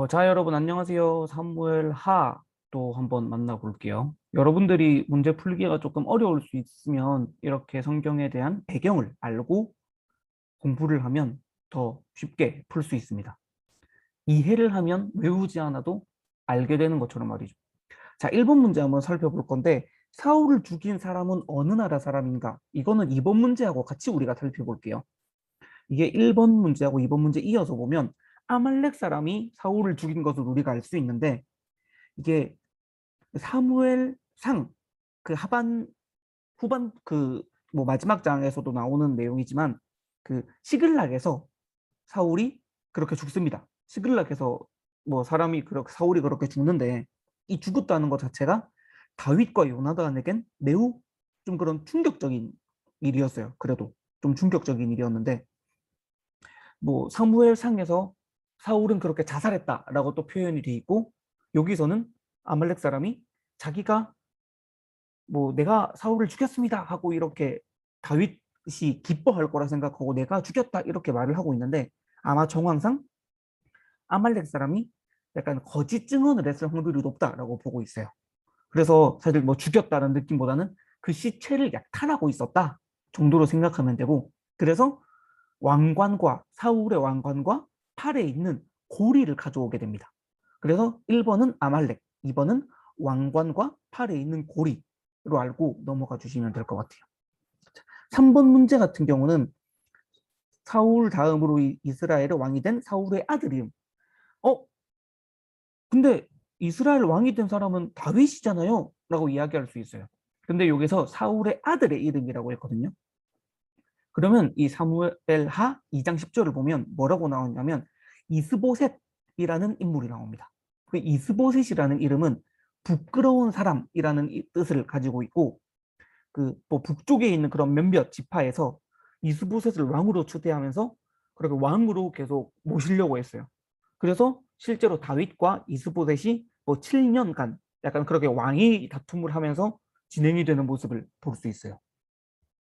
자, 여러분, 안녕하세요. 사무엘 하 또 한번 만나볼게요. 여러분들이 문제 풀기가 조금 어려울 수 있으면 이렇게 성경에 대한 배경을 알고 공부를 하면 더 쉽게 풀 수 있습니다. 이해를 하면 외우지 않아도 알게 되는 것처럼 말이죠. 자, 1번 문제 한번 살펴볼 건데, 사울을 죽인 사람은 어느 나라 사람인가? 이거는 2번 문제하고 같이 우리가 살펴볼게요. 이게 1번 문제하고 2번 문제 이어서 보면 아말렉 사람이 사울을 죽인 것을 우리가 알 수 있는데, 이게 사무엘상 그 하반 후반 그 뭐 마지막 장에서도 나오는 내용이지만 그 시글락에서 사울이 그렇게 죽습니다. 시글락에서 뭐 사람이 그렇게 사울이 그렇게 죽는데 이 죽었다는 것 자체가 다윗과 요나단에겐 매우 좀 그런 충격적인 일이었어요. 그래도 좀 충격적인 일이었는데 뭐 사무엘상에서 사울은 그렇게 자살했다라고 또 표현이 돼 있고 여기서는 아말렉 사람이 자기가 뭐 내가 사울을 죽였습니다 하고 이렇게 다윗이 기뻐할 거라 생각하고 내가 죽였다 이렇게 말을 하고 있는데 아마 정황상 아말렉 사람이 약간 거짓 증언을 했을 확률이 높다라고 보고 있어요. 그래서 사실 뭐 죽였다는 느낌보다는 그 시체를 약탈하고 있었다 정도로 생각하면 되고 그래서 왕관과 사울의 왕관과 팔에 있는 고리를 가져오게 됩니다. 그래서 1번은 아말렉, 2번은 왕관과 팔에 있는 고리로 알고 넘어가 주시면 될 것 같아요. 3번 문제 같은 경우는 사울 다음으로 이스라엘의 왕이 된 사울의 아들 이름. 어? 근데 이스라엘 왕이 된 사람은 다윗이잖아요. 라고 이야기할 수 있어요. 근데 여기서 사울의 아들의 이름이라고 했거든요. 그러면 이 사무엘하 2장 10절을 보면 뭐라고 나오냐면 이스보셋이라는 인물이 나옵니다. 그 이스보셋이라는 이름은 부끄러운 사람이라는 뜻을 가지고 있고 그 뭐 북쪽에 있는 그런 몇몇 지파에서 이스보셋을 왕으로 추대하면서 그렇게 왕으로 계속 모시려고 했어요. 그래서 실제로 다윗과 이스보셋이 뭐 7년간 약간 그렇게 왕이 다툼을 하면서 진행이 되는 모습을 볼 수 있어요.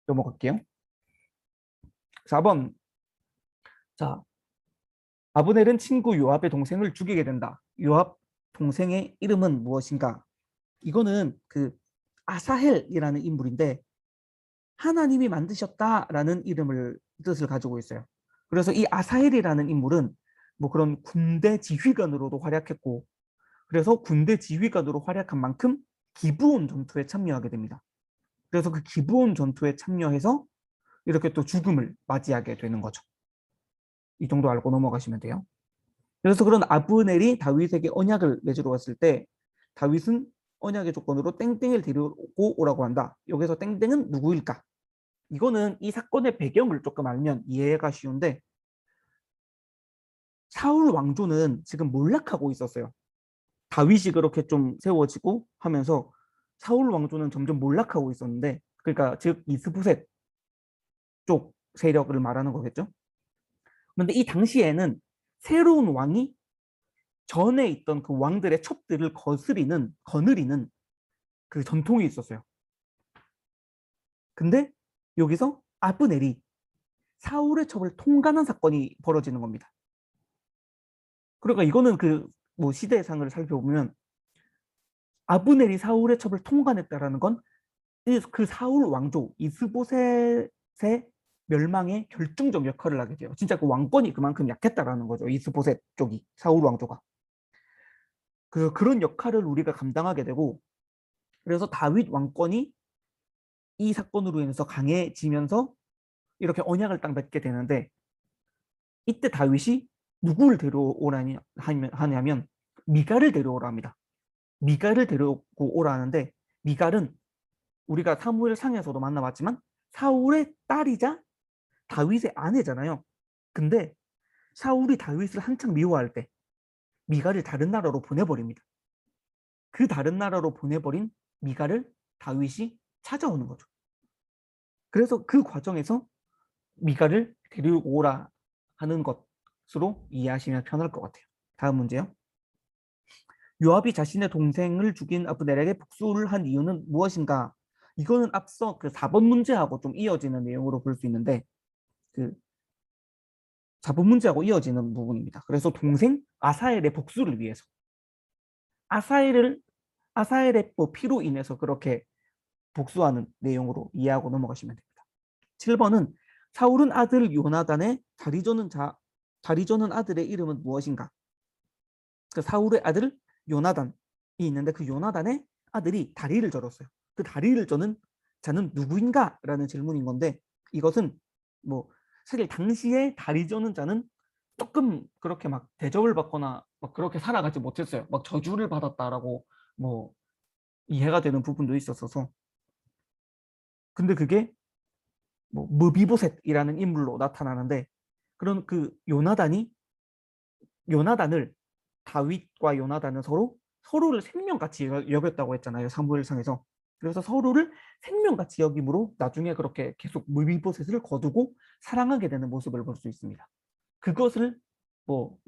넘어갈게요. 4번. 자, 아브넬은 친구 요압의 동생을 죽이게 된다. 요압 동생의 이름은 무엇인가? 이거는 그 아사헬이라는 인물인데 하나님이 만드셨다라는 이름을 뜻을 가지고 있어요. 그래서 이 아사헬이라는 인물은 뭐 그런 군대 지휘관으로도 활약했고 그래서 군대 지휘관으로 활약한 만큼 기브온 전투에 참여하게 됩니다. 그래서 그 기브온 전투에 참여해서 이렇게 또 죽음을 맞이하게 되는 거죠. 이 정도 알고 넘어가시면 돼요. 그래서 그런 아브넬이 다윗에게 언약을 맺으러 왔을 때 다윗은 언약의 조건으로 땡땡을 데리고 오라고 한다. 여기서 땡땡은 누구일까? 이거는 이 사건의 배경을 조금 알면 이해가 쉬운데 사울 왕조는 지금 몰락하고 있었어요. 다윗이 그렇게 좀 세워지고 하면서 사울 왕조는 점점 몰락하고 있었는데 그러니까 즉 이스보셋 쪽 세력을 말하는 거겠죠. 그런데 이 당시에는 새로운 왕이 전에 있던 그 왕들의 첩들을 거느리는 그 전통이 있었어요. 근데 여기서 아브넬이 사울의 첩을 통과한 사건이 벌어지는 겁니다. 그러니까 이거는 그 뭐 시대상을 살펴보면 아브넬이 사울의 첩을 통과했다라는 건 그 사울 왕조 이스보셋의 멸망에 결정적 역할을 하게 돼요. 진짜 그 왕권이 그만큼 약했다라는 거죠. 이스보셋 쪽이 사울 왕조가. 그래서 그런 역할을 우리가 감당하게 되고 그래서 다윗 왕권이 이 사건으로 인해서 강해지면서 이렇게 언약을 딱 맺게 되는데 이때 다윗이 누구를 하냐면 미갈을 데려오라 합니다. 미갈을 데려오고 오라 하는데 미갈은 우리가 사무엘 상에서도 만나봤지만 사울의 딸이자 다윗의 아내잖아요. 근데 사울이 다윗을 한창 미워할 때 미갈을 다른 나라로 보내버립니다. 그 다른 나라로 보내버린 미갈을 다윗이 찾아오는 거죠. 그래서 그 과정에서 미갈을 데리고 오라 하는 것으로 이해하시면 편할 것 같아요. 다음 문제요. 요압이 자신의 동생을 죽인 아브넬에게 복수를 한 이유는 무엇인가? 이거는 앞서 그 4번 문제하고 좀 이어지는 내용으로 볼 수 있는데 그 자본 문제하고 이어지는 부분입니다. 그래서 동생 아사엘의 복수를 위해서 아사엘을 아사엘의 뭐 피로 인해서 그렇게 복수하는 내용으로 이해하고 넘어가시면 됩니다. 7번은 사울은 아들 요나단의 다리 저는 아들의 이름은 무엇인가? 그 사울의 아들 요나단이 있는데 그 요나단의 아들이 다리를 절었어요. 그 다리를 저는 자는 누구인가? 라는 질문인 건데 이것은 뭐 사실 당시에 다리 저는 자는 조금 그렇게 막 대접을 받거나 막 그렇게 살아가지 못했어요. 막 저주를 받았다라고 뭐 이해가 되는 부분도 있었어서. 근데 그게 뭐 무비보셋이라는 인물로 나타나는데 그런 그 요나단을 다윗과 요나단은 서로를 생명같이 여겼다고 했잖아요. 사무엘상에서. 그래서 서로를 생명같이 여김으로 나중에 그렇게 계속 무비보셋을 거두고 사랑하게 되는 모습을 볼 수 있습니다. 그것을 뭐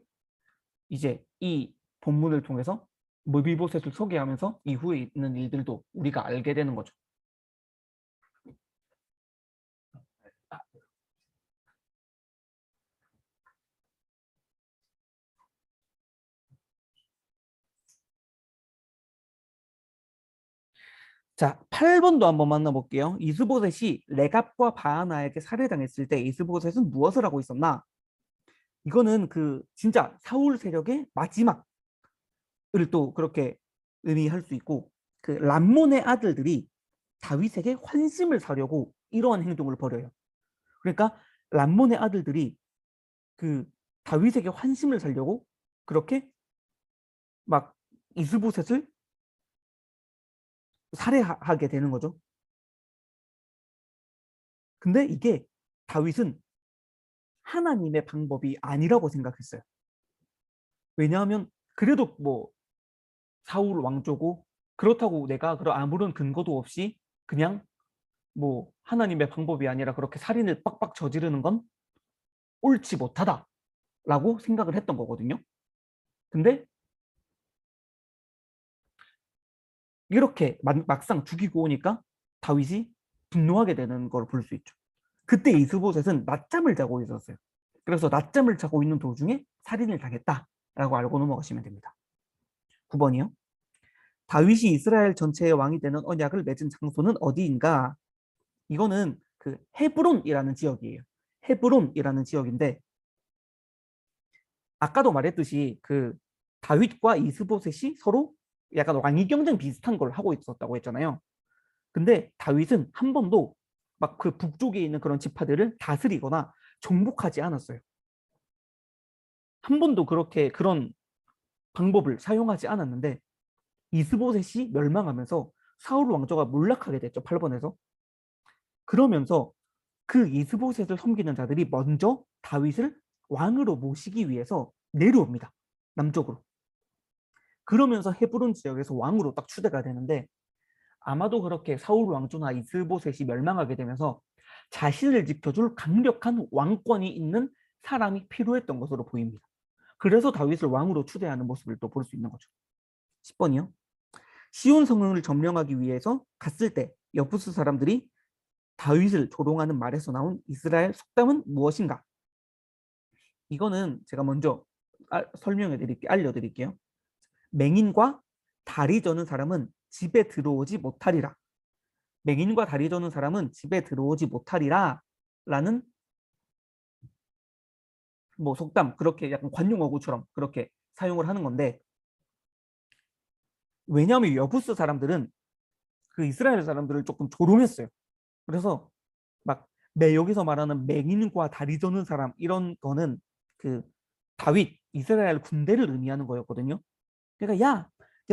이제 이 본문을 통해서 무비보셋을 소개하면서 이후에 있는 일들도 우리가 알게 되는 거죠. 자, 8번도 한번 만나볼게요. 이스보셋이 레갑과 바하나에게 살해당했을 때 이스보셋은 무엇을 하고 있었나? 이거는 그 진짜 사울 세력의 마지막을 또 그렇게 의미할 수 있고 그 람몬의 아들들이 다윗에게 환심을 사려고 이러한 행동을 벌여요. 그러니까 람몬의 아들들이 그 다윗에게 환심을 사려고 그렇게 막 이스보셋을 살해하게 되는 거죠. 근데 이게 다윗은 하나님의 방법이 아니라고 생각했어요. 왜냐하면 그래도 뭐 사울 왕조고 그렇다고 내가 그런 아무런 근거도 없이 그냥 뭐 하나님의 방법이 아니라 그렇게 살인을 빡빡 저지르는 건 옳지 못하다라고 생각을 했던 거거든요. 근데 이렇게 막상 죽이고 오니까 다윗이 분노하게 되는 걸 볼 수 있죠. 그때 이스보셋은 낮잠을 자고 있었어요. 그래서 낮잠을 자고 있는 도중에 살인을 당했다라고 알고 넘어가시면 됩니다. 9번이요. 다윗이 이스라엘 전체의 왕이 되는 언약을 맺은 장소는 어디인가? 이거는 그 헤브론이라는 지역이에요. 헤브론이라는 지역인데 아까도 말했듯이 그 다윗과 이스보셋이 서로 약간 왕위 경쟁 비슷한 걸 하고 있었다고 했잖아요. 근데 다윗은 한 번도 막 그 북쪽에 있는 그런 지파들을 다스리거나 정복하지 않았어요. 한 번도 그렇게 그런 방법을 사용하지 않았는데 이스보셋이 멸망하면서 사울 왕조가 몰락하게 됐죠. 8번에서. 그러면서 그 이스보셋을 섬기는 자들이 먼저 다윗을 왕으로 모시기 위해서 내려옵니다. 남쪽으로. 그러면서 헤브론 지역에서 왕으로 딱 추대가 되는데 아마도 그렇게 사울 왕조나 이스보셋이 멸망하게 되면서 자신을 지켜줄 강력한 왕권이 있는 사람이 필요했던 것으로 보입니다. 그래서 다윗을 왕으로 추대하는 모습을 또 볼 수 있는 거죠. 10번이요. 시온 성을 점령하기 위해서 갔을 때 여부스 사람들이 다윗을 조롱하는 말에서 나온 이스라엘 속담은 무엇인가? 이거는 제가 먼저 알려드릴게요. 맹인과 다리 저는 사람은 집에 들어오지 못하리라. 맹인과 다리 저는 사람은 집에 들어오지 못하리라 라는 뭐 속담, 그렇게 약간 관용어구처럼 그렇게 사용을 하는 건데 왜냐하면 여부스 사람들은 그 이스라엘 사람들을 조금 조롱했어요. 그래서 막 여기서 말하는 맹인과 다리 저는 사람 이런 거는 그 다윗 이스라엘 군대를 의미하는 거였거든요. 그러니까 야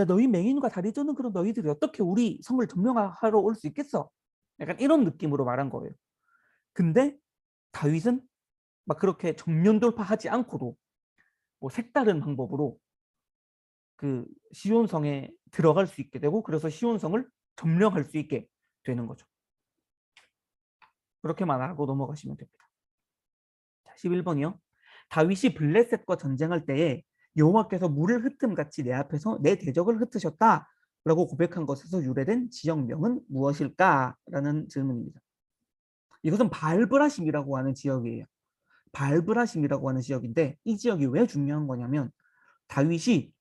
너희 맹인과 다리 저는 그럼 너희들이 어떻게 우리 성을 점령하러 올 수 있겠어? 약간 이런 느낌으로 말한 거예요. 근데 다윗은 막 그렇게 정면 돌파하지 않고도 뭐 색다른 방법으로 그 시온성에 들어갈 수 있게 되고 그래서 시온성을 점령할 수 있게 되는 거죠. 그렇게만 알고 넘어가시면 됩니다. 11번이요. 다윗이 블레셋과 전쟁할 때에 여호와께서 물을 흩음같이 내 앞에서 내 대적을 흩으셨다 라고 고백한 것에서 유래된 지역명은 무엇일까? 라는 질문입니다. 이것은 바알브라심이라고 하는 지역이에요. 바알브라심이라고 하는 지역인데 이 지역이 왜 중요한 거냐면 다윗이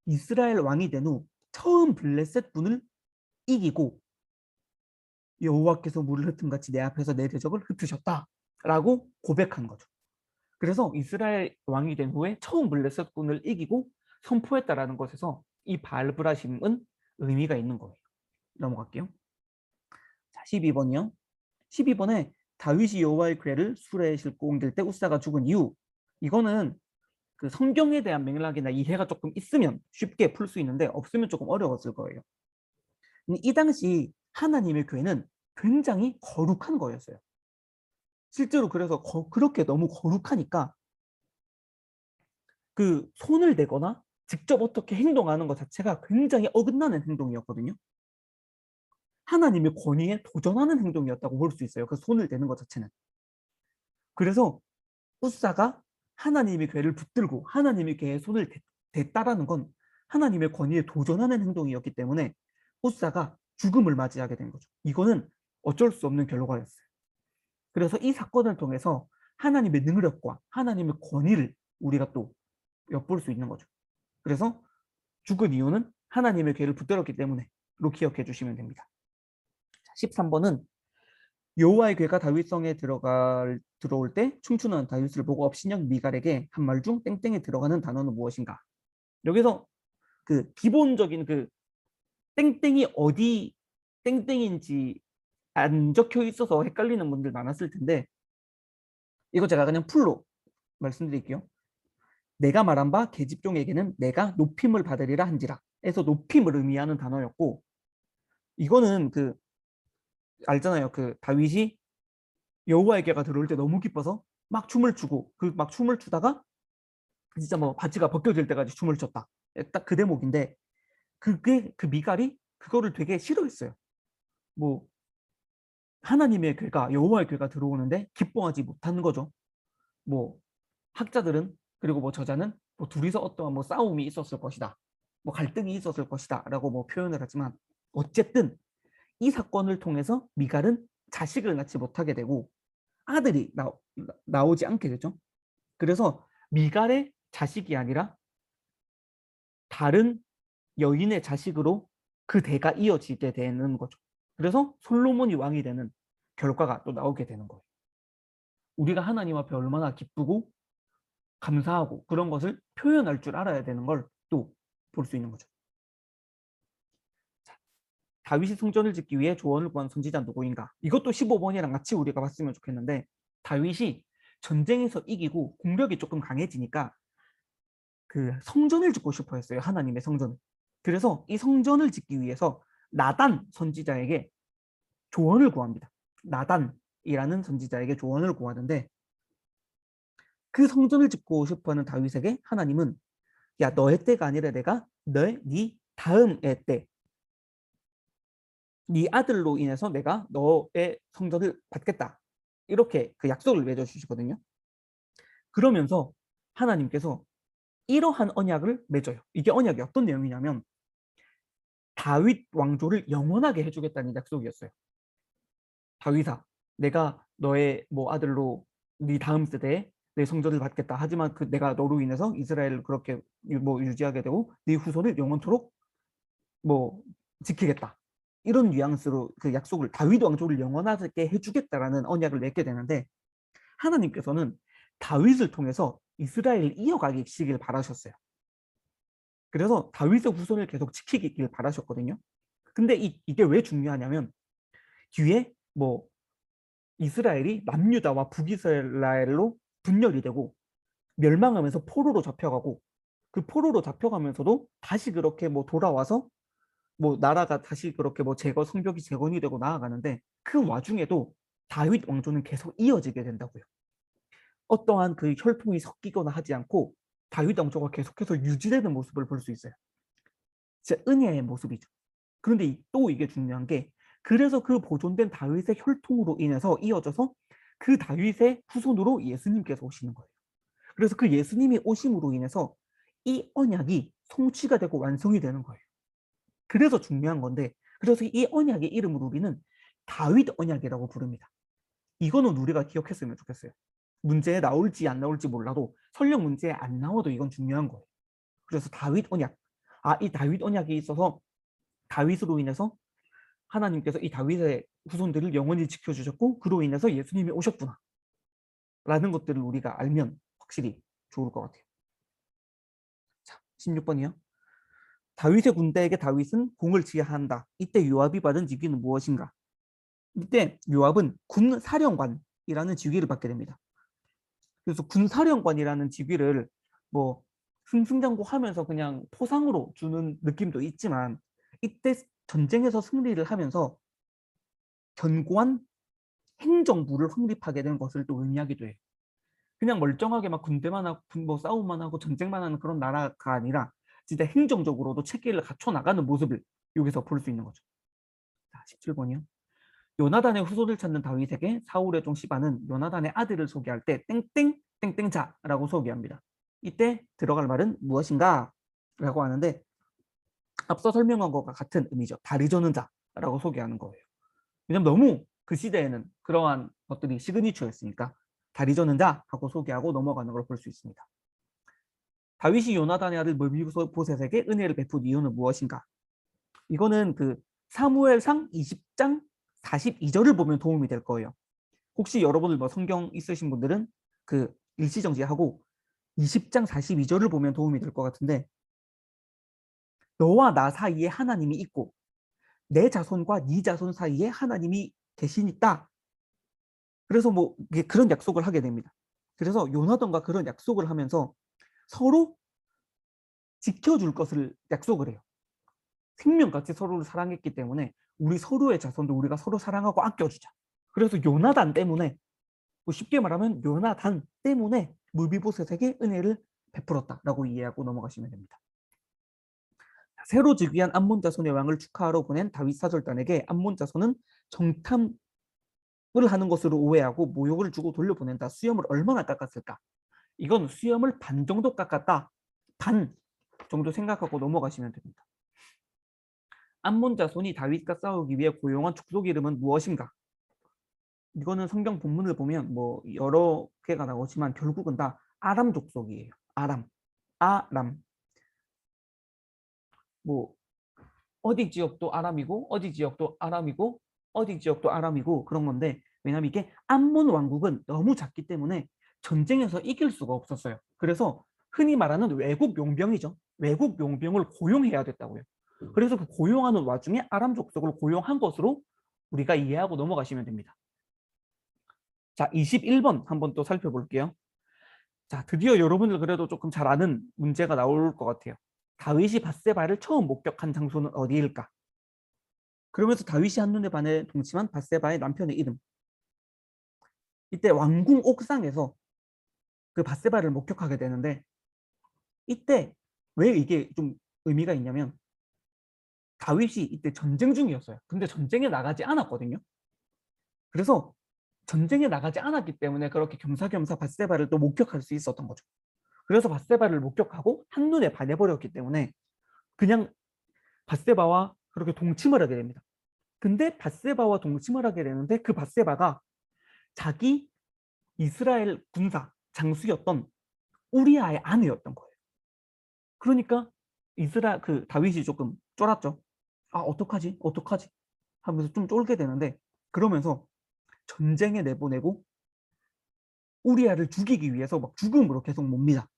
이스라엘 왕이 된 후 처음 블레셋 분을 이기고 여호와께서 물을 흩음 같이 내 앞에서 내 대적을 흩으셨다라고 고백한 거죠. 그래서 이스라엘 왕이 된 후에 처음 블레셋 군을 이기고 선포했다라는 것에서 이 바알브라심은 의미가 있는 거예요. 넘어갈게요. 자, 12번이요. 12번에 다윗이 여호와의 궤를 수레에 싣고 옮길 때 우사가 죽은 이유. 이거는 그 성경에 대한 맥락이나 이해가 조금 있으면 쉽게 풀 수 있는데 없으면 조금 어려웠을 거예요. 이 당시 하나님의 궤는 굉장히 거룩한 거였어요. 실제로 그래서 그렇게 너무 거룩하니까 그 손을 대거나 직접 어떻게 행동하는 것 자체가 굉장히 어긋나는 행동이었거든요. 하나님의 권위에 도전하는 행동이었다고 볼 수 있어요. 그 손을 대는 것 자체는. 그래서 우사가 하나님의 궤를 붙들고 하나님의 궤에 손을 댔다라는 건 하나님의 권위에 도전하는 행동이었기 때문에 우사가 죽음을 맞이하게 된 거죠. 이거는 어쩔 수 없는 결과였어요. 그래서 이 사건을 통해서 하나님의 능력과 하나님의 권위를 우리가 또 엿볼 수 있는 거죠. 그래서 죽은 이유는 하나님의 궤를 붙들었기 때문에로 기억해 주시면 됩니다. 13번은 여호와의 궤가 다윗성에 들어올 때 춤추는 다윗을 보고 업신여긴 미갈에게 한 말 중 땡땡에 들어가는 단어는 무엇인가? 여기서 그 기본적인 그 땡땡이 어디 땡땡인지 안 적혀 있어서 헷갈리는 분들 많았을 텐데 이거 제가 그냥 풀로 말씀드릴게요. 내가 말한 바 계집종에게는 내가 높임을 받으리라 한지라 에서 높임을 의미하는 단어였고 이거는 그 알잖아요. 그 다윗이 여호와에게가 들어올 때 너무 기뻐서 막 춤을 추고 그 막 춤을 추다가 진짜 뭐 바지가 벗겨질 때까지 춤을 췄다. 딱 그 대목인데 그게 그 미갈이 그거를 되게 싫어했어요. 뭐 하나님의 궤가 여호와의 궤가 들어오는데 기뻐하지 못하는 거죠. 뭐 학자들은 그리고 뭐 저자는 뭐 둘이서 어떠한 뭐 싸움이 있었을 것이다. 뭐 갈등이 있었을 것이다라고 뭐 표현을 하지만 어쨌든 이 사건을 통해서 미갈은 자식을 낳지 못하게 되고 아들이 나오지 않게 되죠. 그래서 미갈의 자식이 아니라 다른 여인의 자식으로 그 대가 이어지게 되는 거죠. 그래서 솔로몬이 왕이 되는 결과가 또 나오게 되는 거예요. 우리가 하나님 앞에 얼마나 기쁘고 감사하고 그런 것을 표현할 줄 알아야 되는 걸 또 볼 수 있는 거죠. 자, 다윗이 성전을 짓기 위해 조언을 구한 선지자 누구인가? 이것도 15번이랑 같이 우리가 봤으면 좋겠는데 다윗이 전쟁에서 이기고 국력이 조금 강해지니까 그 성전을 짓고 싶어 했어요. 하나님의 성전을. 그래서 이 성전을 짓기 위해서 나단 선지자에게 조언을 구합니다. 나단이라는 선지자에게 조언을 구하는데 그 성전을 짓고 싶어하는 다윗에게 하나님은 야 너의 때가 아니라 내가 네 다음의 때 네 아들로 인해서 내가 너의 성전을 받겠다. 이렇게 그 약속을 맺어주시거든요. 그러면서 하나님께서 이러한 언약을 맺어요. 이게 언약이 어떤 내용이냐면 다윗 왕조를 영원하게 해주겠다는 약속이었어요. 다윗아, 내가 너의 뭐 아들로 네 다음 세대에 내 성전을 받겠다. 하지만 그 내가 너로 인해서 이스라엘을 그렇게 뭐 유지하게 되고 네 후손을 영원토록 뭐 지키겠다. 이런 뉘앙스로 그 약속을 다윗 왕조를 영원하게 해주겠다라는 언약을 맺게 되는데 하나님께서는 다윗을 통해서 이스라엘을 이어가시길 바라셨어요. 그래서 다윗의 후손을 계속 지키길 바라셨거든요. 근데 이게 왜 중요하냐면 뒤에 뭐 이스라엘이 남유다와 북이스라엘로 분열이 되고 멸망하면서 포로로 잡혀가고 그 포로로 잡혀가면서도 다시 그렇게 뭐 돌아와서 뭐 나라가 다시 그렇게 뭐 성벽이 재건이 되고 나아가는데 그 와중에도 다윗 왕조는 계속 이어지게 된다고요. 어떠한 그 혈통이 섞이거나 하지 않고 다윗 왕조가 계속해서 유지되는 모습을 볼 수 있어요. 진짜 은혜의 모습이죠. 그런데 또 이게 중요한 게 그래서 그 보존된 다윗의 혈통으로 인해서 이어져서 그 다윗의 후손으로 예수님께서 오시는 거예요. 그래서 그 예수님이 오심으로 인해서 이 언약이 성취가 되고 완성이 되는 거예요. 그래서 중요한 건데 그래서 이 언약의 이름을 우리는 다윗 언약이라고 부릅니다. 이거는 우리가 기억했으면 좋겠어요. 문제에 나올지 안 나올지 몰라도 설령 문제에 안 나와도 이건 중요한 거예요. 그래서 다윗 언약, 이 다윗 언약이 있어서 다윗으로 인해서 하나님께서 이 다윗의 후손들을 영원히 지켜주셨고 그로 인해서 예수님이 오셨구나 라는 것들을 우리가 알면 확실히 좋을 것 같아요. 자, 16번이요. 다윗의 군대에게 다윗은 공을 지어야 한다. 이때 요압이 받은 직위는 무엇인가? 이때 요압은 군사령관이라는 직위를 받게 됩니다. 그래서 군사령관이라는 직위를 뭐 승승장구하면서 그냥 포상으로 주는 느낌도 있지만 이때 전쟁에서 승리를 하면서 견고한 행정부를 확립하게 된 것을 또 의미하기도 해요. 그냥 멀쩡하게 막 군대만 하고 뭐 싸움만 하고 전쟁만 하는 그런 나라가 아니라 진짜 행정적으로도 체계를 갖춰 나가는 모습을 여기서 볼 수 있는 거죠. 자, 17번이요. 요나단의 후손을 찾는 다윗에게 사울의 종 시바는 요나단의 아들을 소개할 때 땡땡 땡땡자라고 소개합니다. 이때 들어갈 말은 무엇인가? 라고 하는데 앞서 설명한 것과 같은 의미죠. 다리 저는 자라고 소개하는 거예요. 왜냐면 너무 그 시대에는 그러한 것들이 시그니처였으니까 다리 저는 자 하고 소개하고 넘어가는 걸 볼 수 있습니다. 다윗이 요나단의 아들 머비보셋에게 은혜를 베푼 이유는 무엇인가? 이거는 그 사무엘상 20장 42절을 보면 도움이 될 거예요. 혹시 여러분들 뭐 성경 있으신 분들은 그 일시정지하고 20장 42절을 보면 도움이 될 것 같은데, 너와 나 사이에 하나님이 있고 내 자손과 네 자손 사이에 하나님이 계시니까, 그래서 뭐 그런 약속을 하게 됩니다. 그래서 요나단과 그런 약속을 하면서 서로 지켜줄 것을 약속을 해요. 생명같이 서로를 사랑했기 때문에 우리 서로의 자손도 우리가 서로 사랑하고 아껴주자. 그래서 요나단 때문에, 뭐 쉽게 말하면 요나단 때문에 물비보셋에게 은혜를 베풀었다라고 이해하고 넘어가시면 됩니다. 새로 즉위한 암몬 자손의 왕을 축하하러 보낸 다윗 사절단에게 암몬 자손은 정탐을 하는 것으로 오해하고 모욕을 주고 돌려보낸다. 수염을 얼마나 깎았을까? 이건 수염을 반 정도 깎았다. 반 정도 생각하고 넘어가시면 됩니다. 암몬 자손이 다윗과 싸우기 위해 고용한 족속 이름은 무엇인가? 이거는 성경 본문을 보면 뭐 여러 개가 나오지만 결국은 다 아람 족속이에요. 아람. 뭐 어디 지역도 아람이고 어디 지역도 아람이고 어디 지역도 아람이고 그런 건데, 왜냐면 이게 암몬 왕국은 너무 작기 때문에 전쟁에서 이길 수가 없었어요. 그래서 흔히 말하는 외국 용병이죠. 외국 용병을 고용해야 됐다고요. 그래서 그 고용하는 와중에 아람 족속을 고용한 것으로 우리가 이해하고 넘어가시면 됩니다. 자, 21번 한번 또 살펴볼게요. 자, 드디어 여러분들 그래도 조금 잘 아는 문제가 나올 것 같아요. 다윗이 밧세바를 처음 목격한 장소는 어디일까? 그러면서 다윗이 한눈에 반해 동침한 밧세바의 남편의 이름. 이때 왕궁 옥상에서 그 밧세바를 목격하게 되는데, 이때 왜 이게 좀 의미가 있냐면 다윗이 이때 전쟁 중이었어요. 근데 전쟁에 나가지 않았거든요. 그래서 전쟁에 나가지 않았기 때문에 그렇게 겸사겸사 밧세바를 또 목격할 수 있었던 거죠. 그래서 밧세바를 목격하고 한눈에 반해버렸기 때문에 그냥 밧세바와 그렇게 동침을 하게 됩니다. 근데 밧세바와 동침을 하게 되는데 그 밧세바가 자기 이스라엘 군사 장수였던 우리아의 아내였던 거예요. 그러니까 그 다윗이 조금 쫄았죠. 어떡하지 하면서 좀 쫄게 되는데, 그러면서 전쟁에 내보내고 우리아를 죽이기 위해서 막 죽음으로 계속 몹니다.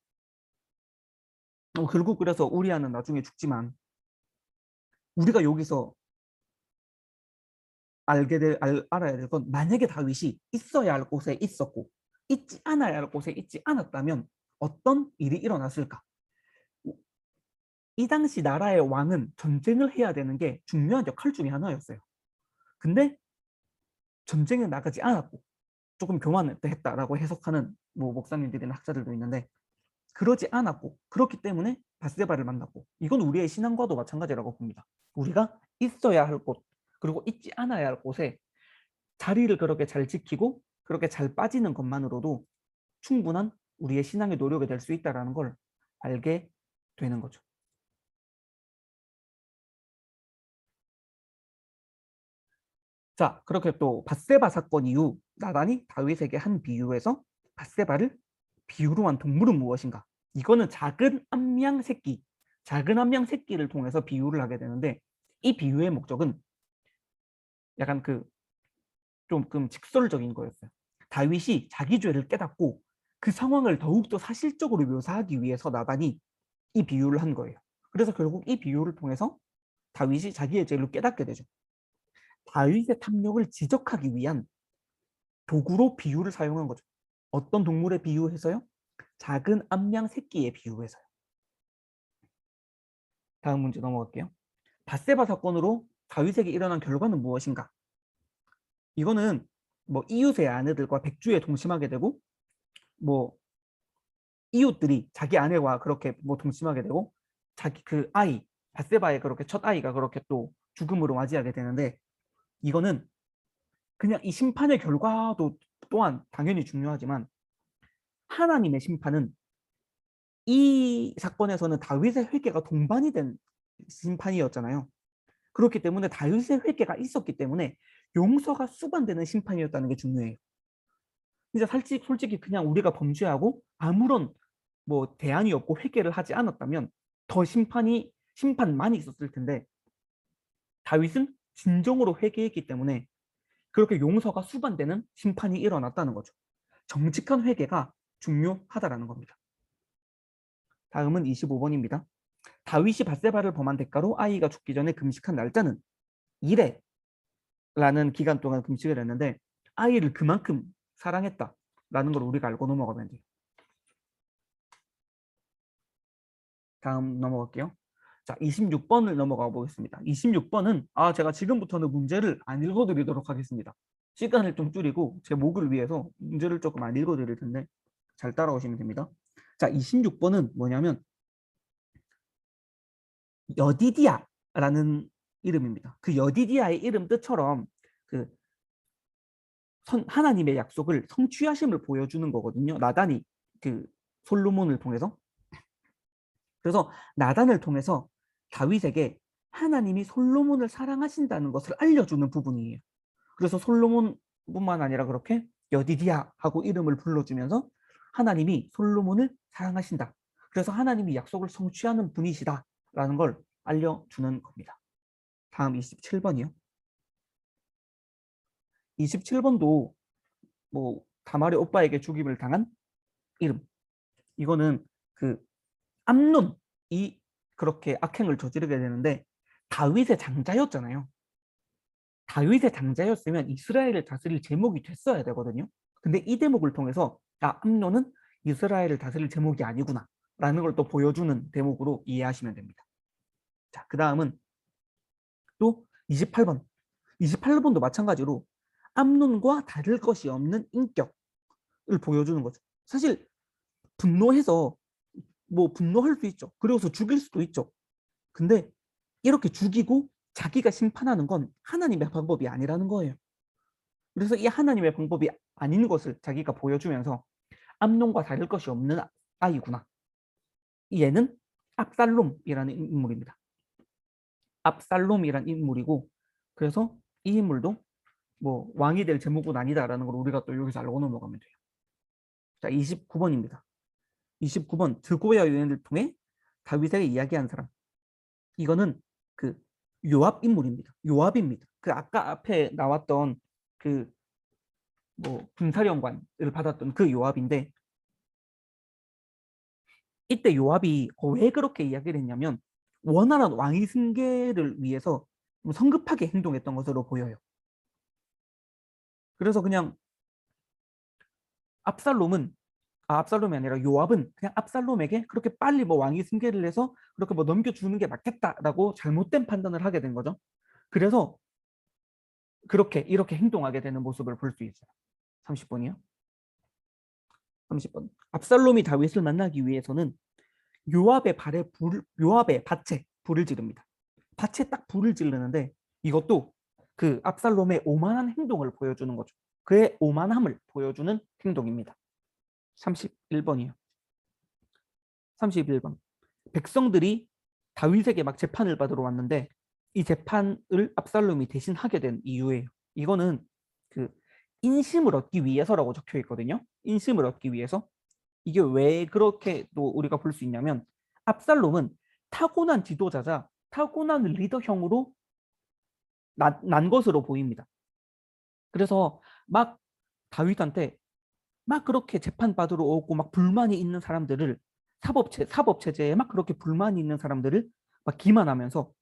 결국 그래서 우리아는 나중에 죽지만, 우리가 여기서 알아야 될 건, 만약에 다윗이 있어야 할 곳에 있었고 있지 않아야 할 곳에 있지 않았다면 어떤 일이 일어났을까? 이 당시 나라의 왕은 전쟁을 해야 되는 게 중요한 역할 중에 하나였어요. 근데 전쟁에 나가지 않았고 조금 교만했다라고 해석하는 뭐 목사님들이나 학자들도 있는데, 그러지 않았고 그렇기 때문에 바세바를 만났고, 이건 우리의 신앙과도 마찬가지라고 봅니다. 우리가 있어야 할 곳 그리고 있지 않아야 할 곳에 자리를 그렇게 잘 지키고 그렇게 잘 빠지는 것만으로도 충분한 우리의 신앙의 노력이 될 수 있다는 걸 알게 되는 거죠. 자, 그렇게 또 밧세바 사건 이후 나단이 다윗에게 한 비유에서 밧세바를 비유로 한 동물은 무엇인가? 이거는 작은 암양 새끼를 통해서 비유를 하게 되는데, 이 비유의 목적은 약간 조금 직설적인 거였어요. 다윗이 자기 죄를 깨닫고 그 상황을 더욱더 사실적으로 묘사하기 위해서 나단이 이 비유를 한 거예요. 그래서 결국 이 비유를 통해서 다윗이 자기의 죄를 깨닫게 되죠. 다윗의 탐욕을 지적하기 위한 도구로 비유를 사용한 거죠. 어떤 동물에 비유해서요? 작은 암양 새끼에 비유해서요. 다음 문제 넘어갈게요. 밧세바 사건으로 다윗에게 일어난 결과는 무엇인가? 이거는 뭐 이웃의 아내들과 백주에 동침하게 되고, 뭐 이웃들이 자기 아내와 그렇게 뭐 동침하게 되고, 자기 그 아이 밧세바의 그렇게 첫 아이가 그렇게 또 죽음으로 맞이하게 되는데, 이거는 그냥 이 심판의 결과도 또한 당연히 중요하지만, 하나님의 심판은 이 사건에서는 다윗의 회개가 동반이 된 심판이었잖아요. 그렇기 때문에 다윗의 회개가 있었기 때문에 용서가 수반되는 심판이었다는 게 중요해요. 진짜 솔직히 그냥 우리가 범죄하고 아무런 뭐 대안이 없고 회개를 하지 않았다면 더 심판만이 있었을 텐데, 다윗은 진정으로 회개했기 때문에 그렇게 용서가 수반되는 심판이 일어났다는 거죠. 정직한 회개가 중요하다라는 겁니다. 다음은 25번입니다. 다윗이 밧세바를 범한 대가로 아이가 죽기 전에 금식한 날짜는 1회라는 기간 동안 금식을 했는데, 아이를 그만큼 사랑했다라는 걸 우리가 알고 넘어가면 돼요. 다음 넘어갈게요. 자, 26번을 넘어가 보겠습니다. 26번은 제가 지금부터는 문제를 안 읽어드리도록 하겠습니다. 시간을 좀 줄이고 제 목을 위해서 문제를 조금 안 읽어드릴 텐데 잘 따라오시면 됩니다. 자, 26번은 뭐냐면 여디디아라는 이름입니다. 그 여디디아의 이름 뜻처럼 그 하나님의 약속을 성취하심을 보여주는 거거든요. 나단이 그 솔로몬을 통해서. 그래서 나단을 통해서 다윗에게 하나님이 솔로몬을 사랑하신다는 것을 알려주는 부분이에요. 그래서 솔로몬뿐만 아니라 그렇게 여디디아 하고 이름을 불러주면서 하나님이 솔로몬을 사랑하신다. 그래서 하나님이 약속을 성취하는 분이시다라는 걸 알려주는 겁니다. 다음 27번이요. 27번도 뭐 다말의 오빠에게 죽임을 당한 이름. 이거는 그 암논이 그렇게 악행을 저지르게 되는데, 다윗의 장자였잖아요. 다윗의 장자였으면 이스라엘을 다스릴 제목이 됐어야 되거든요. 근데 이 대목을 통해서 암논은 이스라엘을 다스릴 제목이 아니구나 라는 걸 또 보여주는 대목으로 이해하시면 됩니다. 자, 그 다음은 또 28번. 28번도 마찬가지로 암논과 다를 것이 없는 인격을 보여주는 거죠. 사실 분노해서 뭐 분노할 수 있죠. 그래서 죽일 수도 있죠. 근데 이렇게 죽이고 자기가 심판하는 건 하나님의 방법이 아니라는 거예요. 그래서 이 하나님의 방법이 아닌 것을 자기가 보여주면서 암논과 다를 것이 없는 아이구나. 얘는 압살롬이라는 인물입니다. 압살롬이라는 인물이고, 그래서 이 인물도 뭐 왕이 될 제목은 아니다라는 걸 우리가 또 여기서 알고 넘어가면 돼요. 자, 29번입니다. 29번 드고야 여인을 통해 다윗에게 이야기한 사람. 이거는 그 요압 인물입니다. 요압입니다. 그 아까 앞에 나왔던 그 뭐 군사령관을 받았던 그 요압인데, 이때 요압이 왜 그렇게 이야기를 했냐면 원활한 왕위 승계를 위해서 성급하게 행동했던 것으로 보여요. 그래서 그냥 압살롬이 아니라 요압은 그냥 압살롬에게 그렇게 빨리 뭐 왕위 승계를 해서 그렇게 뭐 넘겨주는 게 맞겠다라고 잘못된 판단을 하게 된 거죠. 그래서 이렇게 행동하게 되는 모습을 볼 수 있어요. 30번이요. 30번. 압살롬이 다윗을 만나기 위해서는 요압의 밭에 불을 지릅니다. 밭에 딱 불을 지르는데, 이것도 그 압살롬의 오만한 행동을 보여주는 거죠. 그의 오만함을 보여주는 행동입니다. 31번이요. 31번. 백성들이 다윗에게 막 재판을 받으러 왔는데 이 재판을 압살롬이 대신 하게 된 이유예요. 이거는 그 인심을 얻기 위해서라고 적혀 있거든요. 인심을 얻기 위해서. 이게 왜 그렇게 또 우리가 볼 수 있냐면 압살롬은 타고난 지도자자 타고난 리더형으로 난 것으로 보입니다. 그래서 막 다윗한테 막 그렇게 재판받으러 오고 막 불만이 있는 사람들을 사법체제에 막 그렇게 불만이 있는 사람들을 막 기만하면서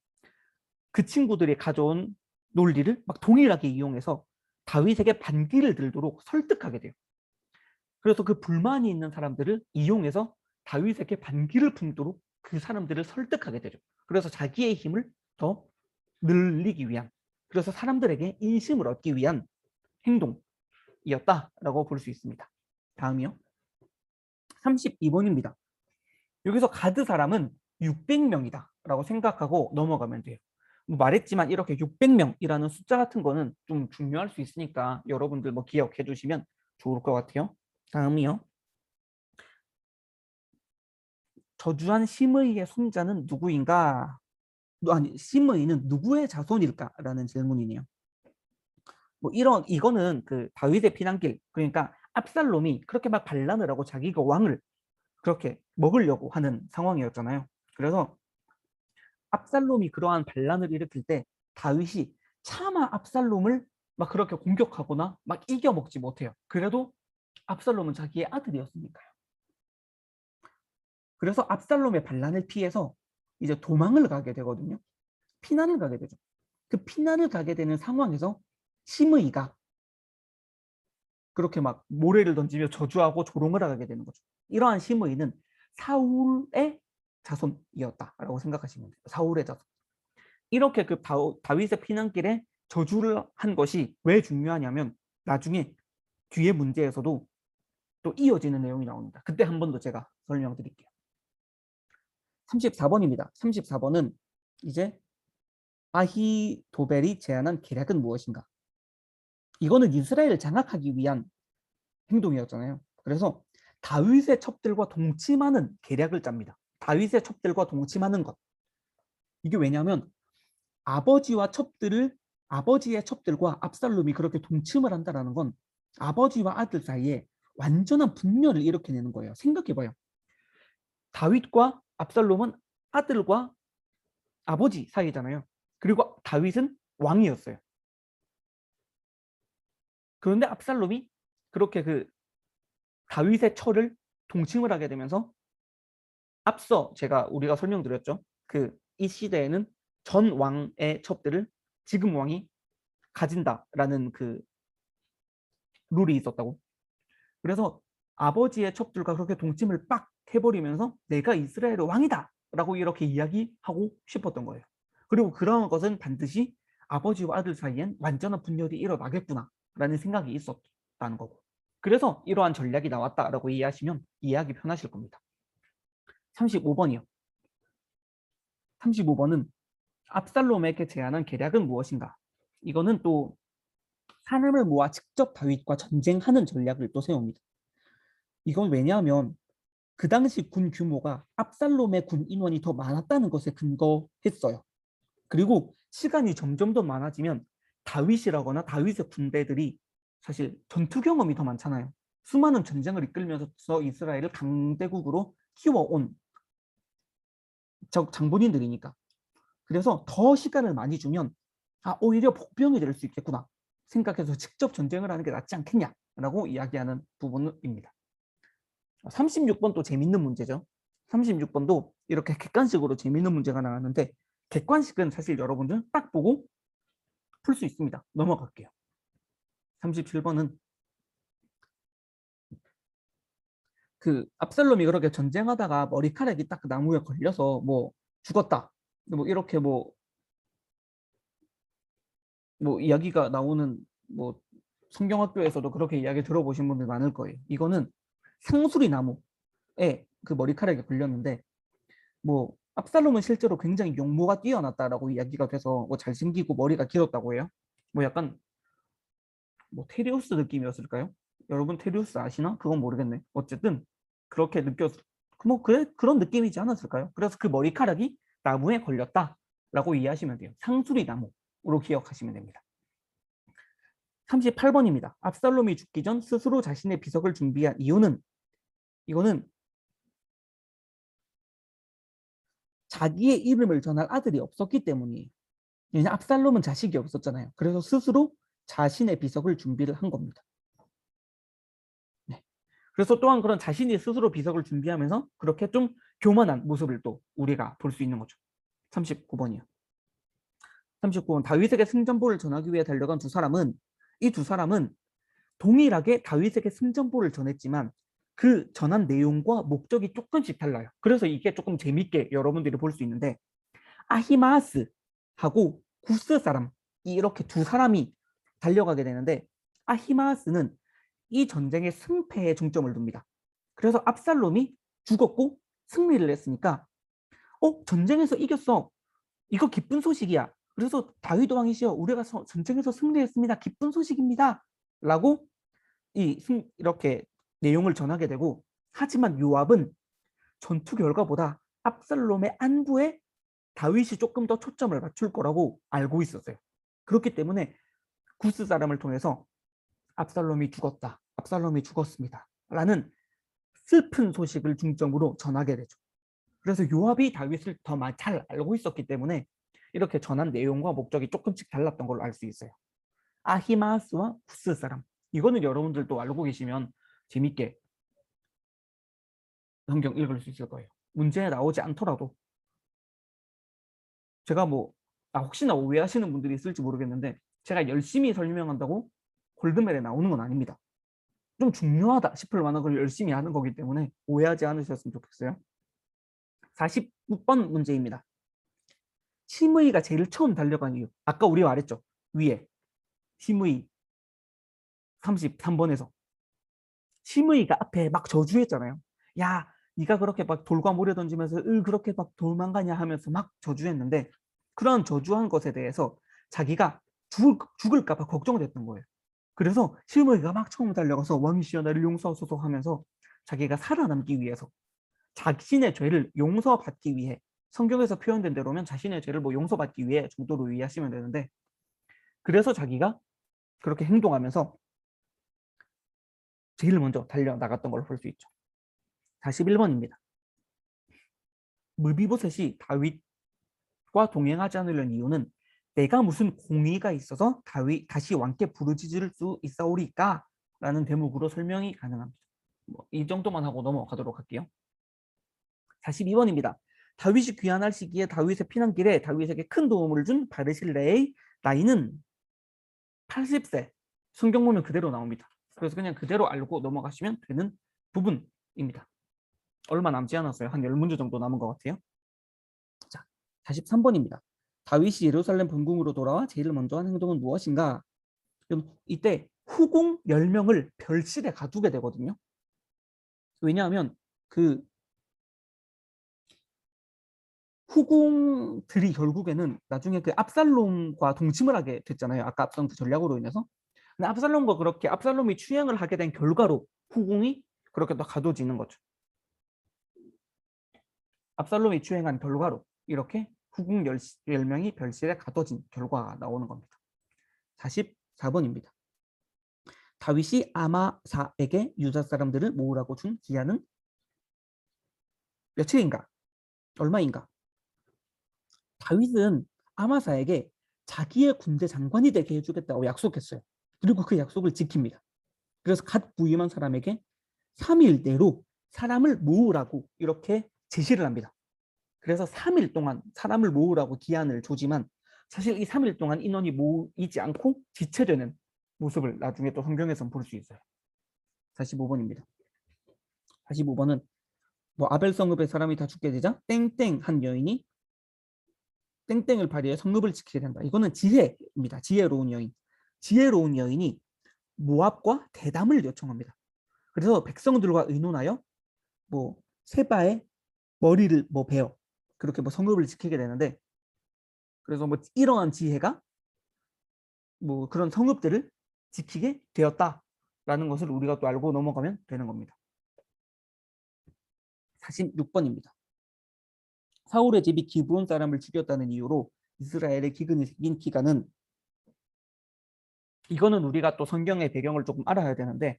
그 친구들이 가져온 논리를 막 동일하게 이용해서 다윗에게 반기를 들도록 설득하게 돼요. 그래서 그 불만이 있는 사람들을 이용해서 다윗에게 반기를 품도록 그 사람들을 설득하게 되죠. 그래서 자기의 힘을 더 늘리기 위한, 그래서 사람들에게 인심을 얻기 위한 행동이었다라고 볼 수 있습니다. 다음이요. 32번입니다. 여기서 가드 사람은 600명이다 라고 생각하고 넘어가면 돼요. 뭐 말했지만 이렇게 600명이라는 숫자 같은 거는 좀 중요할 수 있으니까 여러분들 뭐 기억해 주시면 좋을 것 같아요. 다음이요. 저주한 시므이의 손자는 누구인가? 아니, 시므이는 누구의 자손일까라는 질문이네요. 뭐 이거는 그 다윗의 피난길, 그러니까 압살롬이 그렇게 막 반란을 하고 자기가 왕을 그렇게 먹으려고 하는 상황이었잖아요. 그래서 압살롬이 그러한 반란을 일으킬 때 다윗이 차마 압살롬을 막 그렇게 공격하거나 막 이겨먹지 못해요. 그래도 압살롬은 자기의 아들이었으니까요. 그래서 압살롬의 반란을 피해서 이제 도망을 가게 되거든요. 피난을 가게 되죠. 그 피난을 가게 되는 상황에서 시므이가 그렇게 막 모래를 던지며 저주하고 조롱을 하게 되는 거죠. 이러한 시므이는 사울의 자손이었다라고 생각하시면 돼요. 사울의 자손. 이렇게 그 다윗의 피난길에 저주를 한 것이 왜 중요하냐면 나중에 뒤에 문제에서도 또 이어지는 내용이 나옵니다. 그때 한 번 더 제가 설명드릴게요. 34번입니다. 34번은 이제 아히도벨이 제안한 계략은 무엇인가? 이거는 이스라엘을 장악하기 위한 행동이었잖아요. 그래서 다윗의 첩들과 동침하는 계략을 짭니다. 다윗의 첩들과 동침하는 것. 이게 왜냐하면 아버지의 첩들과 압살롬이 그렇게 동침을 한다는 건 아버지와 아들 사이에 완전한 분열을 일으켜내는 거예요. 생각해봐요. 다윗과 압살롬은 아들과 아버지 사이잖아요. 그리고 다윗은 왕이었어요. 그런데 압살롬이 그렇게 그 다윗의 처를 동침을 하게 되면서 앞서 우리가 설명드렸죠. 그 이 시대에는 전 왕의 첩들을 지금 왕이 가진다라는 그 룰이 있었다고. 그래서 아버지의 첩들과 그렇게 동침을 빡 해버리면서 내가 이스라엘의 왕이다 라고 이렇게 이야기하고 싶었던 거예요. 그리고 그런 것은 반드시 아버지와 아들 사이엔 완전한 분열이 일어나겠구나 라는 생각이 있었다는 거고. 그래서 이러한 전략이 나왔다라고 이해하시면 이해하기 편하실 겁니다. 35번이요. 35번은 압살롬에게 제안한 계략은 무엇인가? 이거는 또 사람을 모아 직접 다윗과 전쟁하는 전략을 또 세웁니다. 이건 왜냐하면 그 당시 군 규모가 압살롬의 군 인원이 더 많았다는 것에 근거했어요. 그리고 시간이 점점 더 많아지면 다윗이라거나 다윗의 군대들이 사실 전투 경험이 더 많잖아요. 수많은 전쟁을 이끌면서 이스라엘을 강대국으로 키워온 장본인들이니까. 그래서 더 시간을 많이 주면 오히려 복병이 될 수 있겠구나 생각해서 직접 전쟁을 하는 게 낫지 않겠냐라고 이야기하는 부분입니다. 36번 또 재밌는 문제죠. 36번도 이렇게 객관식으로 재밌는 문제가 나왔는데 객관식은 사실 여러분들 딱 보고 풀 수 있습니다. 넘어갈게요. 37번은 그 압살롬이 그렇게 전쟁하다가 머리카락이 딱 나무에 걸려서 뭐 죽었다. 뭐 이렇게 뭐 이야기가 나오는 뭐 성경학교에서도 그렇게 이야기 들어보신 분들 많을 거예요. 이거는 상수리 나무에 그 머리카락이 걸렸는데 뭐 압살롬은 실제로 굉장히 용모가 뛰어났다라고 이야기가 돼서 뭐 잘생기고 머리가 길었다고 해요. 뭐 약간 뭐 테리우스 느낌이었을까요? 여러분 테리우스 아시나? 그건 모르겠네. 어쨌든 그렇게 뭐 그런 느낌이지 않았을까요? 그래서 그 머리카락이 나무에 걸렸다라고 이해하시면 돼요. 상수리 나무로 기억하시면 됩니다. 38번입니다. 압살롬이 죽기 전 스스로 자신의 비석을 준비한 이유는, 이거는 자기의 이름을 전할 아들이 없었기 때문이에요. 왜냐하면 압살롬은 자식이 없었잖아요. 그래서 스스로 자신의 비석을 준비를 한 겁니다. 네. 그래서 또한 그런 자신이 스스로 비석을 준비하면서 그렇게 좀 교만한 모습을 또 우리가 볼 수 있는 거죠. 39번이요. 39번, 다윗에게 승전보를 전하기 위해 달려간 두 사람은, 이 두 사람은 동일하게 다윗에게 승전보를 전했지만 그 전한 내용과 목적이 조금씩 달라요. 그래서 이게 조금 재밌게 여러분들이 볼 수 있는데, 아히마아스하고 구스 사람, 이렇게 두 사람이 달려가게 되는데, 아히마아스는 이 전쟁의 승패에 중점을 둡니다. 그래서 압살롬이 죽었고 승리를 했으니까 전쟁에서 이겼어, 이거 기쁜 소식이야, 그래서 다윗 왕이시여 우리가 전쟁에서 승리했습니다, 기쁜 소식입니다 라고 이렇게 내용을 전하게 되고, 하지만 요압은 전투 결과보다 압살롬의 안부에 다윗이 조금 더 초점을 맞출 거라고 알고 있었어요. 그렇기 때문에 구스 사람을 통해서 압살롬이 죽었다, 압살롬이 죽었습니다 라는 슬픈 소식을 중점으로 전하게 되죠. 그래서 요압이 다윗을 더 잘 알고 있었기 때문에 이렇게 전한 내용과 목적이 조금씩 달랐던 걸로 알 수 있어요. 아히마스와 구스 사람, 이거는 여러분들도 알고 계시면 재밌게 성경 읽을 수 있을 거예요. 문제에 나오지 않더라도. 제가 혹시나 오해하시는 분들이 있을지 모르겠는데, 제가 열심히 설명한다고 골드멜에 나오는 건 아닙니다. 좀 중요하다 싶을 만한 걸 열심히 하는 거기 때문에 오해하지 않으셨으면 좋겠어요. 46번 문제입니다. 시므이가 제일 처음 달려간 이유, 아까 우리 말했죠. 위에 시므이 33번에서 시므이가 앞에 막 저주했잖아요. 야, 네가 그렇게 막 돌과 모래 던지면서 그렇게 막 도망가냐 하면서 막 저주했는데, 그런 저주한 것에 대해서 자기가 죽을까 봐 걱정됐던 거예요. 그래서 시므이가 막 처음 달려가서 왕이시여 나를 용서하소서 하면서 자기가 살아남기 위해서, 자신의 죄를 용서받기 위해, 성경에서 표현된 대로면 자신의 죄를 용서받기 위해 정도로 이해하시면 되는데, 그래서 자기가 그렇게 행동하면서 제일 먼저 달려나갔던 걸로 볼 수 있죠. 41번입니다. 물비보셋이 다윗과 동행하지 않으려는 이유는 내가 무슨 공의가 있어서 다윗 다시 왕께 부르짖을 수 있사오리까? 라는 대목으로 설명이 가능합니다. 이 정도만 하고 넘어가도록 할게요. 42번입니다. 다윗이 귀환할 시기에 다윗의 피난길에 다윗에게 큰 도움을 준 바르실레의 나이는 80세. 성경 보면 그대로 나옵니다. 그래서 그냥 그대로 알고 넘어가시면 되는 부분입니다. 얼마 남지 않았어요. 한 10문제 정도 남은 것 같아요. 자, 43번입니다. 다윗이 예루살렘 본궁으로 돌아와 제일 먼저 한 행동은 무엇인가? 그럼 이때 후궁 10명을 별실에 가두게 되거든요. 왜냐하면 그 후궁들이 결국에는 나중에 그 압살롬과 동침을 하게 됐잖아요. 아까 앞선 그 전략으로 인해서. 근데 압살롬과 그렇게 압살롬이 추행을 하게 된 결과로 후궁이 그렇게 또 가둬지는 거죠. 압살롬이 추행한 결과로 이렇게 후궁 10명이 별실에 가둬진 결과가 나오는 겁니다. 44번입니다. 다윗이 아마사에게 유다 사람들을 모으라고 준 기한은 며칠인가? 얼마인가? 다윗은 아마사에게 자기의 군대 장관이 되게 해주겠다고 약속했어요. 그리고 그 약속을 지킵니다. 그래서 갓 부임한 사람에게 3일 내로 사람을 모으라고 이렇게 제시를 합니다. 그래서 3일 동안 사람을 모으라고 기한을 주지만 사실 이 3일 동안 인원이 모이지 않고 지체되는 모습을 나중에 또 성경에서 볼 수 있어요. 45번입니다. 45번은 아벨 성읍의 사람이 다 죽게 되자 땡땡 한 여인이 땡땡을 발휘해 성읍을 지키게 된다. 이거는 지혜입니다. 지혜로운 여인. 지혜로운 여인이 모압과 대담을 요청합니다. 그래서 백성들과 의논하여 세바의 머리를 베어 그렇게 성읍을 지키게 되는데, 그래서 이러한 지혜가 그런 성읍들을 지키게 되었다라는 것을 우리가 또 알고 넘어가면 되는 겁니다. 46번입니다. 사울의 집이 기브온 사람을 죽였다는 이유로 이스라엘의 기근이 생긴 기간은 이거는 우리가 또 성경의 배경을 조금 알아야 되는데,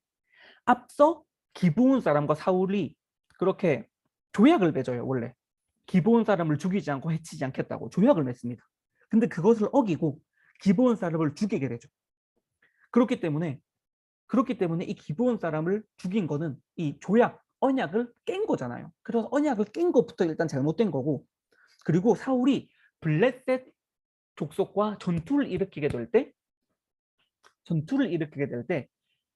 앞서 기브온 사람과 사울이 그렇게 조약을 맺어요. 원래 기브온 사람을 죽이지 않고 해치지 않겠다고 조약을 맺습니다. 근데 그것을 어기고 기브온 사람을 죽이게 되죠. 그렇기 때문에 이 기브온 사람을 죽인 거는 이 조약, 언약을 깬 거잖아요. 그래서 언약을 깬 것부터 일단 잘못된 거고, 그리고 사울이 블레셋 족속과 전투를 일으키게 될 때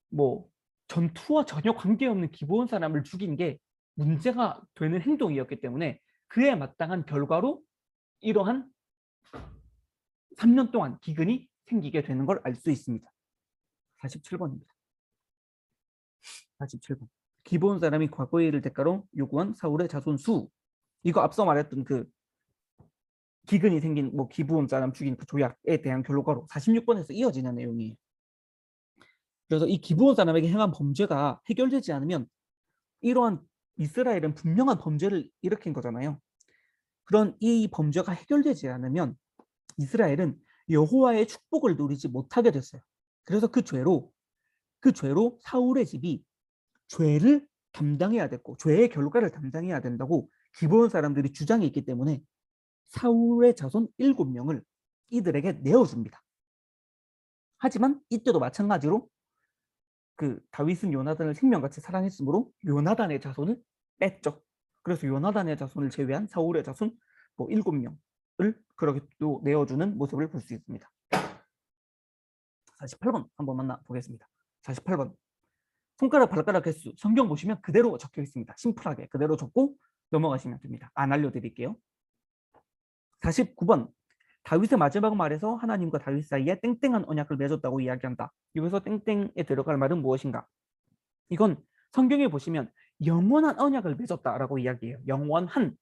뭐 전투와 전혀 관계없는 기브온 사람을 죽인 게 문제가 되는 행동이었기 때문에 그에 마땅한 결과로 이러한 3년 동안 기근이 생기게 되는 걸 알 수 있습니다. 47번입니다. 47번. 기브온 사람이 과거의 일을 대가로 요구한 사울의 자손 수. 이거 앞서 말했던 그 기근이 생긴 뭐 기브온 사람 죽인 그 조약에 대한 결과로 46번에서 이어지는 내용이에요. 그래서 이 기브온 사람에게 행한 범죄가 해결되지 않으면 이러한 이스라엘은 분명한 범죄를 일으킨 거잖아요. 그런 이 범죄가 해결되지 않으면 이스라엘은 여호와의 축복을 누리지 못하게 됐어요. 그래서 그 죄로 사울의 집이 죄를 담당해야 됐고 죄의 결과를 담당해야 된다고 기브온 사람들이 주장이 있기 때문에 사울의 자손 7명을 이들에게 내어줍니다. 하지만 이때도 마찬가지로 그 다윗은 요나단을 생명같이 사랑했으므로 요나단의 자손을 뺐죠. 그래서 요나단의 자손을 제외한 사울의 자손 뭐 7명을 그렇게 또 내어주는 모습을 볼 수 있습니다. 48번 한번 만나보겠습니다. 48번. 손가락 발가락 횟수 성경 보시면 그대로 적혀 있습니다. 심플하게 그대로 적고 넘어가시면 됩니다. 안 알려드릴게요. 49번. 다윗의 마지막 말에서 하나님과 다윗 사이에 땡땡한 언약을 맺었다고 이야기한다. 여기서 땡땡에 들어갈 말은 무엇인가? 이건 성경에 보시면 영원한 언약을 맺었다라고 이야기해요. 영원한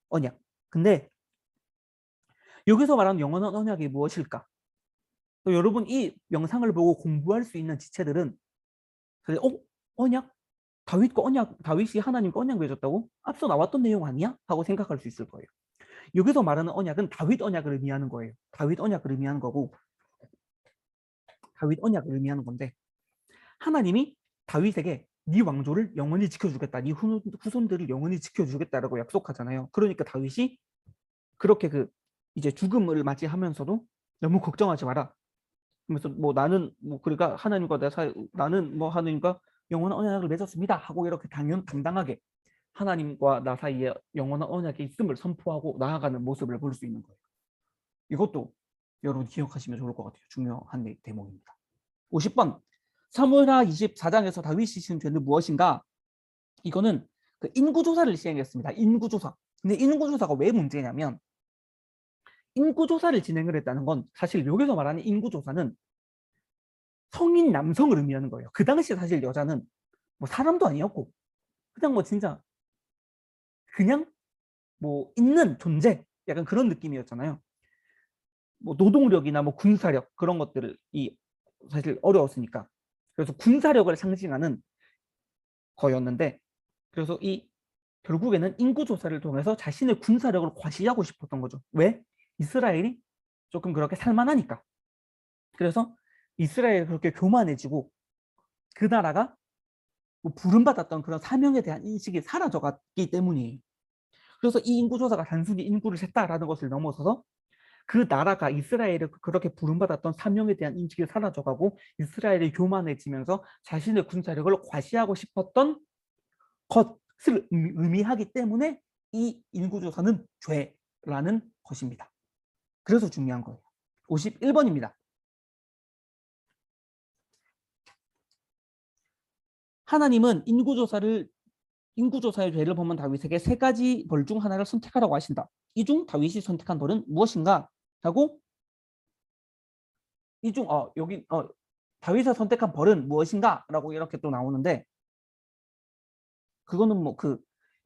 언약. 근데 여기서 말하는 영원한 언약이 무엇일까? 또 여러분 이 영상을 보고 공부할 수 있는 지체들은 언약? 다윗이 하나님과 언약 맺었다고? 앞서 나왔던 내용 아니야? 하고 생각할 수 있을 거예요. 여기서 말하는 언약은 다윗 언약을 의미하는 거예요. 다윗 언약을 의미하는 거고, 다윗 언약을 의미하는 건데, 하나님이 다윗에게 네 왕조를 영원히 지켜주겠다, 네 후손들을 영원히 지켜주겠다라고 약속하잖아요. 그러니까 다윗이 그렇게 이제 죽음을 맞이하면서도 너무 걱정하지 마라. 그래서 뭐 나는 뭐 그러니까 나는 뭐 하나님과 영원한 언약을 맺었습니다 하고 이렇게 당당하게 하나님과 나 사이에 영원한 언약이 있음을 선포하고 나아가는 모습을 볼 수 있는 거예요. 이것도 여러분 기억하시면 좋을 것 같아요. 중요한 대목입니다. 50번. 사무엘하 24장에서 다윗이 지은 죄는 무엇인가? 이거는 그 인구조사를 시행했습니다. 인구조사. 근데 인구조사가 왜 문제냐면 인구조사를 진행을 했다는 건 사실 여기서 말하는 인구조사는 성인 남성을 의미하는 거예요. 그 당시 사실 여자는 뭐 사람도 아니었고 그냥 뭐 진짜 그냥 뭐 있는 존재 약간 그런 느낌이었잖아요. 뭐 노동력이나 뭐 군사력 그런 것들이 사실 어려웠으니까 그래서 군사력을 상징하는 거였는데 그래서 결국에는 인구조사를 통해서 자신의 군사력을 과시하고 싶었던 거죠. 왜? 이스라엘이 조금 그렇게 살만하니까. 그래서 이스라엘이 그렇게 교만해지고 그 나라가 뭐 부름받았던 그런 사명에 대한 인식이 사라져갔기 때문이에요. 그래서 이 인구조사가 단순히 인구를 셌다라는 것을 넘어서서 그 나라가 이스라엘을 그렇게 부름받았던 사명에 대한 인식이 사라져가고 이스라엘이 교만해지면서 자신의 군사력을 과시하고 싶었던 것을 의미하기 때문에 이 인구조사는 죄라는 것입니다. 그래서 중요한 거예요. 51번입니다. 하나님은 인구조사의 죄를 범한 다윗에게 3가지 벌 중 하나를 선택하라고 하신다. 이 중 다윗이 선택한 벌은 무엇인가? 하고 다윗이 선택한 벌은 무엇인가? 라고 이렇게 또 나오는데 그거는 뭐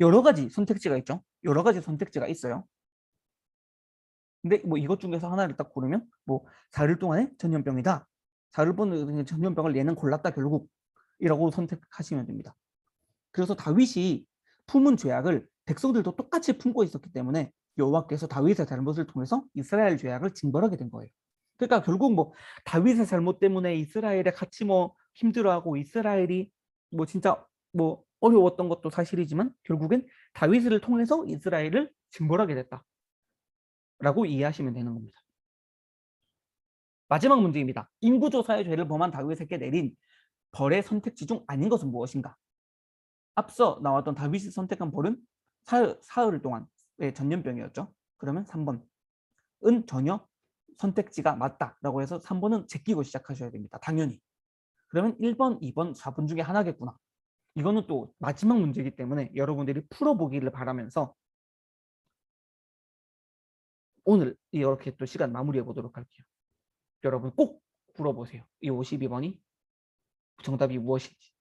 여러 가지 선택지가 있죠. 여러 가지 선택지가 있어요. 근데 뭐 이것 중에서 하나를 딱 고르면 뭐 사흘 동안의 전염병이다. 사흘 동안의 전염병을 얘는 골랐다 결국 이라고 선택하시면 됩니다. 그래서 다윗이 품은 죄악을 백성들도 똑같이 품고 있었기 때문에 여호와께서 다윗의 잘못을 통해서 이스라엘 죄악을 징벌하게 된 거예요. 그러니까 결국 뭐 다윗의 잘못 때문에 이스라엘에 같이 뭐 힘들어하고 이스라엘이 뭐 진짜 뭐 어려웠던 것도 사실이지만 결국엔 다윗을 통해서 이스라엘을 징벌하게 됐다라고 이해하시면 되는 겁니다. 마지막 문제입니다. 인구조사의 죄를 범한 다윗에게 내린 벌의 선택지 중 아닌 것은 무엇인가? 앞서 나왔던 다윗이 선택한 벌은 사흘 동안의 전염병이었죠. 그러면 3번 은 전혀 선택지가 맞다라고 해서 3번은 제끼고 시작하셔야 됩니다. 당연히. 그러면 1번, 2번, 4번 중에 하나겠구나. 이거는 또 마지막 문제이기 때문에 여러분들이 풀어보기를 바라면서 오늘 이렇게 또 시간 마무리해 보도록 할게요. 여러분 꼭 풀어보세요. 이 52번이 정답이 무엇인지.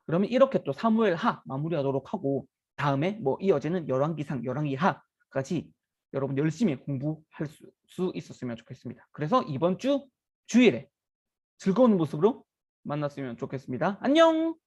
그러면 이렇게 또 사무엘하 마무리하도록 하고 다음에 뭐 이어지는 열왕기상, 열왕이하까지 여러분 열심히 공부할 수 있었으면 좋겠습니다. 그래서 이번 주 주일에 즐거운 모습으로 만났으면 좋겠습니다. 안녕!